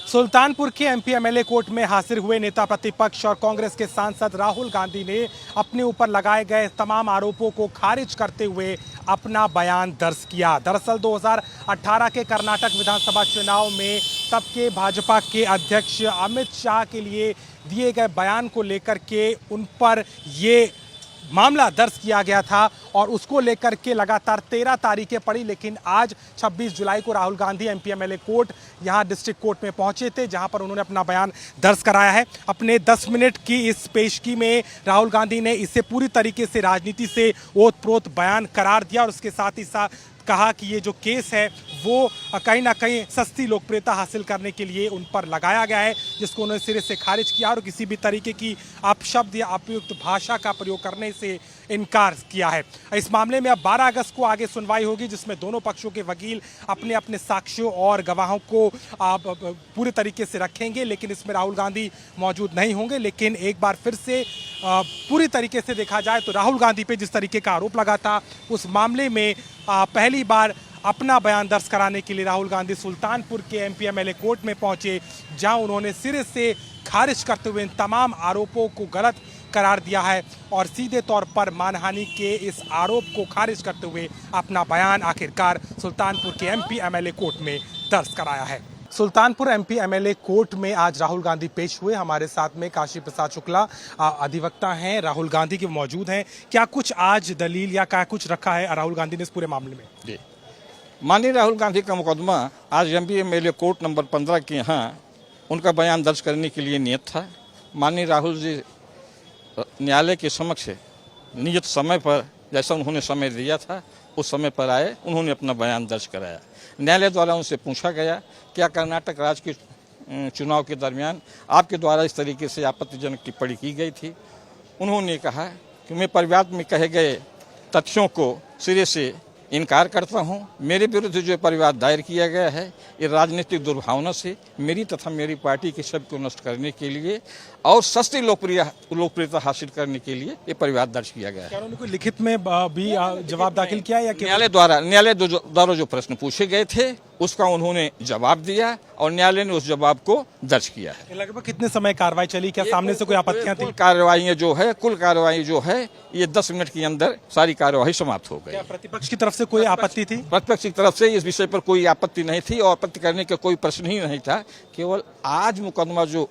सुल्तानपुर के MP MLA court में हाजिर हुए नेता प्रतिपक्ष और कांग्रेस के सांसद राहुल गांधी ने अपने ऊपर लगाए गए तमाम आरोपों को खारिज करते हुए अपना बयान दर्ज किया। दरअसल 2018 के कर्नाटक विधानसभा चुनाव में तब के भाजपा के अध्यक्ष अमित शाह के लिए दिए गए बयान को लेकर के उन पर ये मामला दर्ज किया गया था और उसको लेकर के लगातार 13 तारीखें पड़ी, लेकिन आज 26 जुलाई को Rahul Gandhi MP MLA court यहां डिस्ट्रिक्ट कोर्ट में पहुंचे थे, जहां पर उन्होंने अपना बयान दर्ज कराया है। अपने 10 मिनट की इस पेशगी में राहुल गांधी ने इसे पूरी तरीके से राजनीति से ओतप्रोत बयान करार दिया और उसके साथ ही साथ कहा कि ये जो केस है वो कहीं ना कहीं सस्ती लोकप्रियता हासिल करने के लिए उन पर लगाया गया है, जिसको उन्होंने सिरे से खारिज किया और किसी भी तरीके की अपशब्द या उपयुक्त भाषा का प्रयोग करने से इनकार किया है। इस मामले में अब 12 अगस्त को आगे सुनवाई होगी, जिसमें दोनों पक्षों के वकील अपने अपने साक्ष्यों और गवाहों को पूरे तरीके से रखेंगे, लेकिन इसमें राहुल गांधी मौजूद नहीं होंगे। लेकिन एक बार फिर से पूरी तरीके से देखा जाए तो राहुल गांधी पे जिस तरीके का आरोप लगा था, उस मामले में पहली बार अपना बयान दर्ज कराने के लिए राहुल गांधी सुल्तानपुर के एमपी एमएलए कोर्ट में पहुंचे, जहां उन्होंने सिरे से खारिज करते हुए इन तमाम आरोपों को गलत करार दिया है और सीधे तौर पर मानहानि के इस आरोप को खारिज करते हुए अपना बयान आखिरकार सुल्तानपुर के एमपी एमएलए कोर्ट में दर्ज कराया है। सुल्तानपुर एमपी एमएलए कोर्ट में आज राहुल गांधी पेश हुए। हमारे साथ में काशी प्रसाद शुक्ला अधिवक्ता हैं, राहुल गांधी के मौजूद हैं। क्या कुछ आज दलील या क्या कुछ रखा है राहुल गांधी ने इस पूरे मामले में? जी, माननीय राहुल गांधी का मुकदमा आज एमपी एमएलए कोर्ट नंबर 15 के यहाँ उनका बयान दर्ज करने के लिए नियत था। माननीय राहुल जी न्यायालय के समक्ष नियत समय पर, जैसा उन्होंने समय दिया था उस समय पर आए, उन्होंने अपना बयान दर्ज कराया। न्यायालय द्वारा उनसे पूछा गया क्या कर्नाटक राज्य के चुनाव के दरमियान आपके द्वारा इस तरीके से आपत्तिजनक टिप्पणी की गई थी। उन्होंने कहा कि मैं परिवाद में कहे गए तथ्यों को सिरे से इनकार करता हूं। मेरे विरुद्ध जो परिवाद दायर किया गया है ये राजनीतिक दुर्भावना से मेरी तथा मेरी पार्टी के शब्द को नष्ट करने के लिए और सस्ती लोकप्रियता हासिल करने के लिए ये परिवाद दर्ज किया गया है। क्या उन्होंने कोई लिखित में भी जवाब दाखिल किया या न्यायालय द्वारा जो प्रश्न पूछे गए थे उसका उन्होंने जवाब दिया और न्यायालय ने उस जवाब को दर्ज किया है। लगभग कितने समय कार्रवाई चली? क्या सामने से कोई आपत्तियां थी? कुल कार्रवाई जो है ये 10 मिनट के अंदर सारी कार्यवाही समाप्त हो गई। क्या प्रतिपक्ष की तरफ से कोई आपत्ति थी? प्रतिपक्ष की तरफ से इस विषय पर कोई आपत्ति नहीं थी और आपत्ति करने का कोई प्रश्न ही नहीं था। केवल आज मुकदमा जो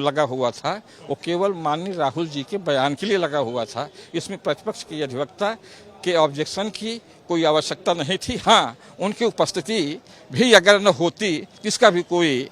लगा हुआ था वो केवल माननीय राहुल जी के बयान के लिए लगा हुआ था। इसमें प्रतिपक्ष के अधिवक्ता के ऑब्जेक्शन की कोई आवश्यकता नहीं थी। हाँ, उनकी उपस्थिति भी अगर न होती इसका भी कोई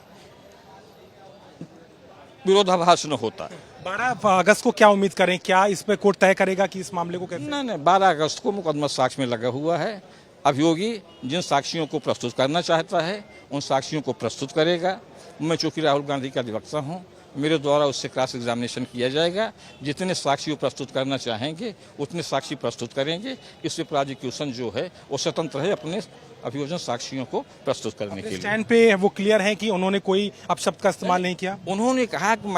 विरोधाभास न होता। 12 अगस्त को क्या उम्मीद करें? क्या इस पे कोर्ट तय करेगा कि इस मामले को कैसे? नहीं, 12 अगस्त को मुकदमा साक्ष्य में लगा हुआ है। अभियोगी जिन साक्ष्यों को प्रस्तुत करना चाहता है उन साक्ष्यों को प्रस्तुत करेगा। मैं चूंकि राहुल गांधी का अधिवक्ता हूँ, मेरे द्वारा उससे क्रॉस एग्जामिनेशन किया जाएगा। जितने साक्षी प्रस्तुत करना चाहेंगे उतने साक्षी प्रस्तुत करेंगे। इससे प्रोसिक्यूशन जो है वो स्वतंत्र है अपने अभियोजन साक्षियों को प्रस्तुत करने के लिए। स्टैंड पे वो क्लियर है कि उन्होंने कोई अपशब्द का इस्तेमाल नहीं किया? उन्होंने कहा कि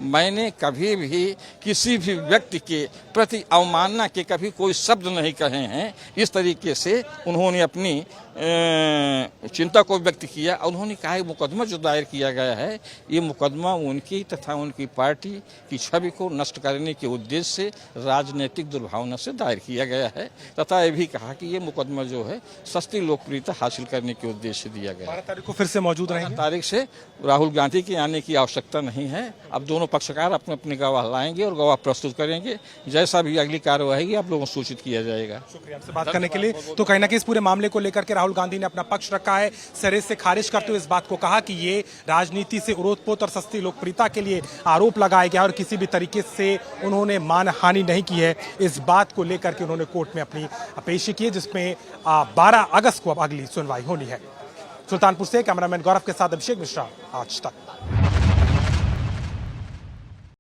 मैंने कभी भी किसी भी व्यक्ति के प्रति अवमानना के कभी कोई शब्द नहीं कहे हैं। इस तरीके से उन्होंने अपनी चिंता को व्यक्त किया। उन्होंने कहा कि मुकदमा जो दायर किया गया है ये मुकदमा उनकी तथा उनकी पार्टी की छवि को नष्ट करने के उद्देश्य से राजनीतिक दुर्भावना से दायर किया गया है तथा ये भी कहा कि ये मुकदमा जो है सस्ती लोकप्रियता हासिल करने के उद्देश्य से दिया गया है। 12 तारीख को फिर से मौजूद रहेंगे? 12 तारीख से राहुल गांधी के आने की आवश्यकता नहीं है। अब दोनों पक्षकार अपने अपने गवाह लाएंगे और गवाह प्रस्तुत करेंगे। जैसा भी अगली कार्यवाही होगी आप लोगों को सूचित किया जाएगा। शुक्रिया आपसे बात करने के लिए। तो कहीं ना कहीं इस पूरे मामले को लेकर के राहुल गांधी ने अपना पक्ष रखा है, सिरे से खारिज करते हुए इस बात को कहा कि ये राजनीति से ओतप्रोत और सस्ती लोकप्रियता के लिए आरोप लगाया गया और किसी भी तरीके से उन्होंने मानहानि नहीं की है। इस बात को लेकर के उन्होंने कोर्ट में अपनी पेशी की है, जिसमें 12 अगस्त को अब अगली सुनवाई होनी है। सुल्तानपुर से कैमरामैन गौरव के साथ अभिषेक मिश्रा, आज तक।